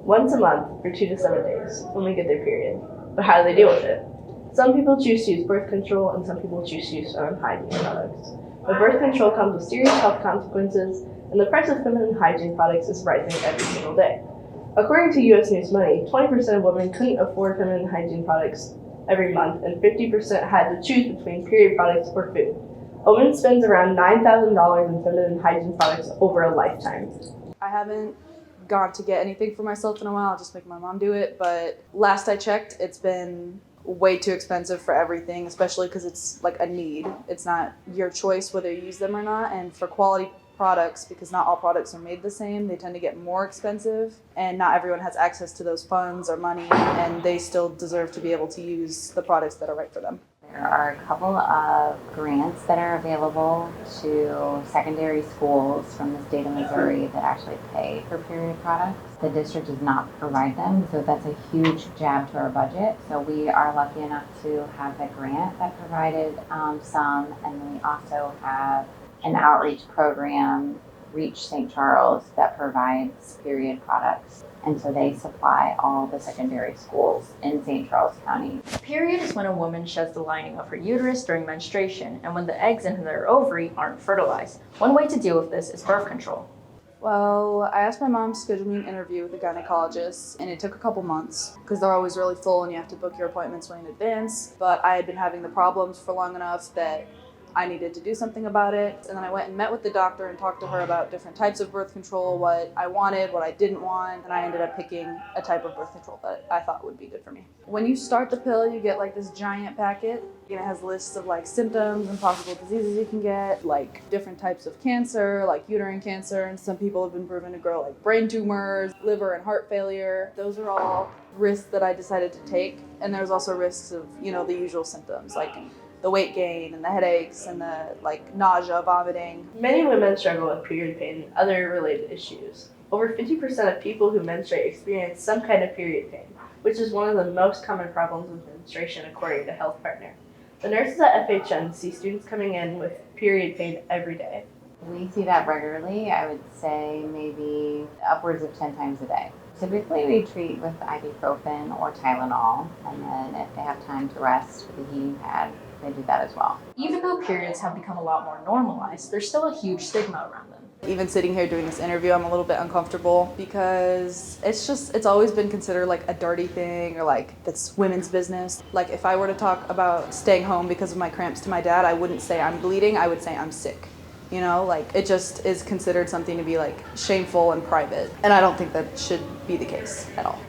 once a month for 2 to 7 days when we get their period. But how do they deal with it? Some people choose to use birth control and some people choose to use hygiene products. But birth control comes with serious health consequences, and the price of feminine hygiene products is rising every single day. According to U.S. News Money, 20% of women couldn't afford feminine hygiene products every month, and 50% had to choose between period products or food. A woman spends around $9,000 in feminine hygiene products over a lifetime. I haven't gone to get anything for myself in a while. I'll just make my mom do it. But last I checked, it's been way too expensive for everything, especially because it's like a need. It's not your choice whether you use them or not. And for quality products, because not all products are made the same, they tend to get more expensive, and not everyone has access to those funds or money, and they still deserve to be able to use the products that are right for them. There are a couple of grants that are available to secondary schools from the state of Missouri that actually pay for period products. The district does not provide them, so that's a huge jab to our budget. So we are lucky enough to have the grant that provided some, and we also have an outreach program, Reach St. Charles, that provides period products. And so they supply all the secondary schools in St. Charles County. A period is when a woman sheds the lining of her uterus during menstruation and when the eggs in her ovary aren't fertilized. One way to deal with this is birth control. Well, I asked my mom to schedule me an interview with a gynecologist, and it took a couple months because they're always really full and you have to book your appointments way in advance. But I had been having the problems for long enough that I needed to do something about it. And then I went and met with the doctor and talked to her about different types of birth control, what I wanted, what I didn't want, and I ended up picking a type of birth control that I thought would be good for me. When you start the pill, you get like this giant packet, and it has lists of like symptoms and possible diseases you can get, like different types of cancer, like uterine cancer, and some people have been proven to grow like brain tumors, liver and heart failure. Those are all risks that I decided to take. And there's also risks of, the usual symptoms like the weight gain and the headaches and the like nausea, vomiting. Many women struggle with period pain and other related issues. Over 50% of people who menstruate experience some kind of period pain, which is one of the most common problems with menstruation according to Health Partner. The nurses at FHN see students coming in with period pain every day. We see that regularly. I would say maybe upwards of 10 times a day. Typically we treat with ibuprofen or Tylenol, and then if they have time to rest with a heating pad, they do that as well. Even though periods have become a lot more normalized, there's still a huge stigma around them. Even sitting here doing this interview, I'm a little bit uncomfortable because it's always been considered like a dirty thing or like that's women's business. Like if I were to talk about staying home because of my cramps to my dad, I wouldn't say I'm bleeding, I would say I'm sick. Like it just is considered something to be like shameful and private. And I don't think that should be the case at all.